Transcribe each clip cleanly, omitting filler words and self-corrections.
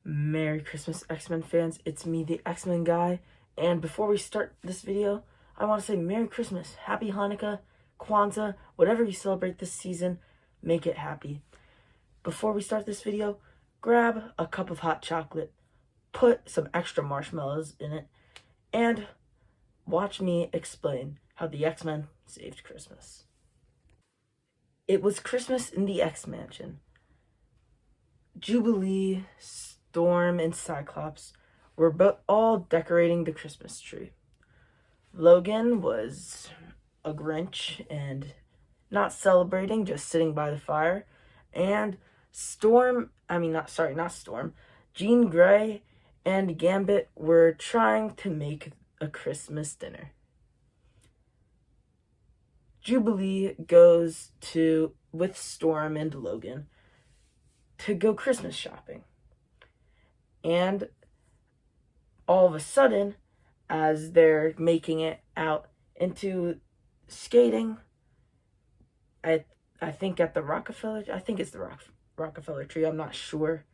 Merry Christmas, X-Men fans. It's me, the X-Men guy. And before we start this video, I want to say Merry Christmas, Happy Hanukkah, Kwanzaa, whatever you celebrate this season, make it happy. Before we start this video, grab a cup of hot chocolate, put some extra marshmallows in it, and watch me explain how the X-Men saved Christmas. It was Christmas in the X-Mansion. Jubilee, Storm, and Cyclops were all decorating the Christmas tree. Logan was a Grinch and not celebrating, just sitting by the fire. And not Storm, Jean Grey and Gambit were trying to make a Christmas dinner. Jubilee goes with Storm and Logan to go Christmas shopping. And all of a sudden, as they're making it out into skating, I think at the Rockefeller, I think it's the Rockefeller tree, I'm not sure.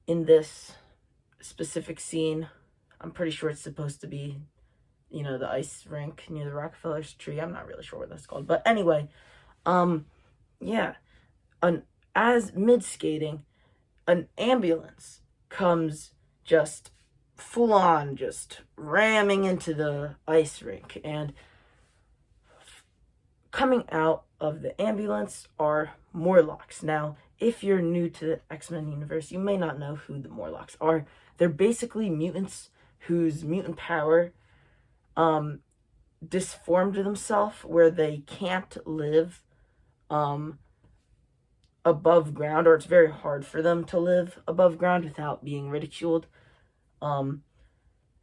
In this specific scene, I'm pretty sure it's supposed to be, the ice rink near the Rockefeller tree. I'm not really sure what that's called. But anyway, as mid-skating, an ambulance comes just full on, just ramming into the ice rink. And coming out of the ambulance are Morlocks. Now, if you're new to the X-Men universe, you may not know who the Morlocks are. They're basically mutants whose mutant power disformed themselves, where they can't live above ground, or it's very hard for them to live above ground without being ridiculed.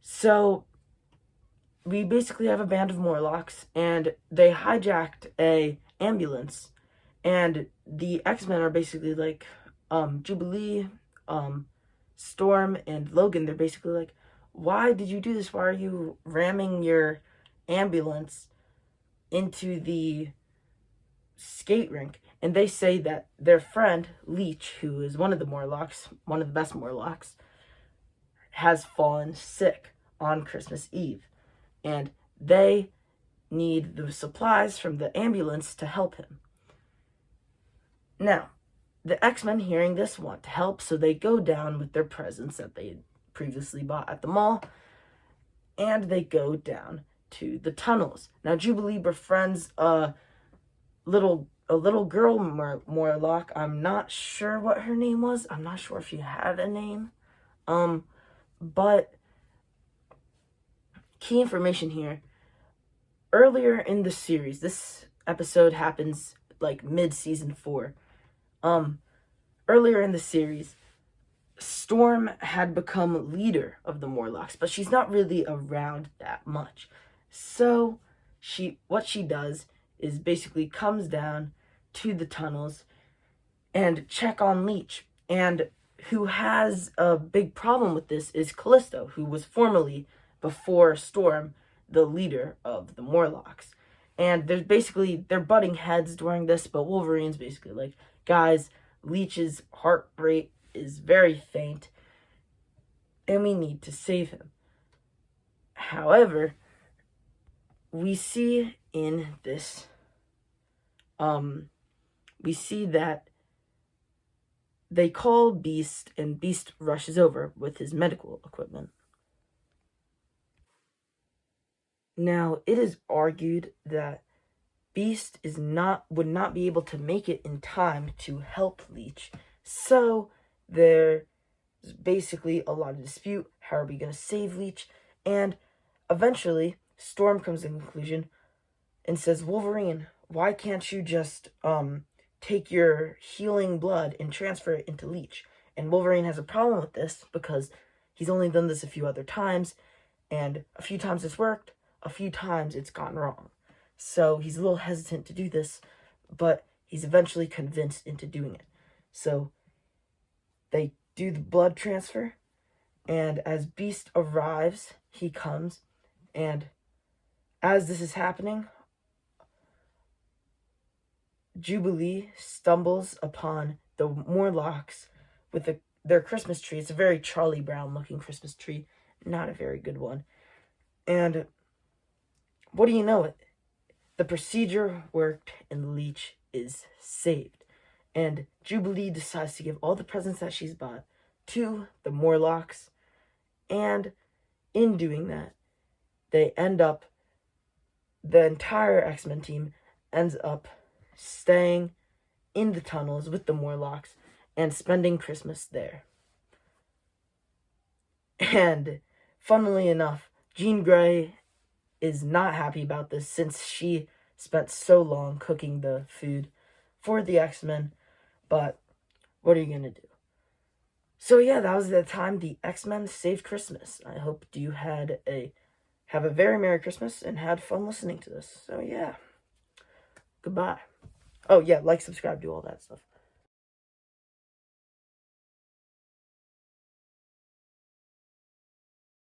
So we basically have a band of Morlocks, and they hijacked a ambulance, and the X-Men are basically like, Jubilee, Storm, and Logan, they're basically like, why did you do this? Why are you ramming your ambulance into the skate rink? And they say that their friend, Leech, who is one of the Morlocks, one of the best Morlocks, has fallen sick on Christmas Eve. And they need the supplies from the ambulance to help him. Now, the X-Men, hearing this, want to help, so they go down with their presents that they had previously bought at the mall, and they go down to the tunnels. Now, Jubilee befriends a little girl Morlock. I'm not sure what her name was. I'm not sure if she had a name. But key information here. Earlier in the series, this episode happens like mid-season 4. Earlier in the series, Storm had become leader of the Morlocks, but she's not really around that much. So what she does is basically comes down to the tunnels and check on Leech. And who has a big problem with this is Callisto, who was formerly, before Storm, the leader of the Morlocks. And they're butting heads during this, but Wolverine's basically like, guys, Leech's heart rate is very faint, and we need to save him. However, we see in this, we see that they call Beast, and Beast rushes over with his medical equipment. Now, it is argued that Beast would not be able to make it in time to help Leech. So there's basically a lot of dispute. How are we going to save Leech? And eventually, Storm comes to the conclusion and says, Wolverine, why can't you just take your healing blood and transfer it into Leech? And Wolverine has a problem with this because he's only done this a few other times, and a few times it's worked, a few times it's gone wrong. So he's a little hesitant to do this, but he's eventually convinced into doing it. So they do the blood transfer, and as Beast arrives, he comes, and as this is happening, Jubilee stumbles upon the Morlocks with their Christmas tree. It's a very Charlie Brown looking Christmas tree, not a very good one. And what do you know? The procedure worked and Leech is saved. And Jubilee decides to give all the presents that she's bought to the Morlocks. And in doing that, the entire X-Men team ends up staying in the tunnels with the Morlocks and spending Christmas there. And funnily enough, Jean Grey is not happy about this since she spent so long cooking the food for the X-Men. But what are you going to do? So yeah, that was the time the X-Men saved Christmas. I hope you have a very Merry Christmas and had fun listening to this. So yeah, goodbye. Oh yeah, like, subscribe, do all that stuff.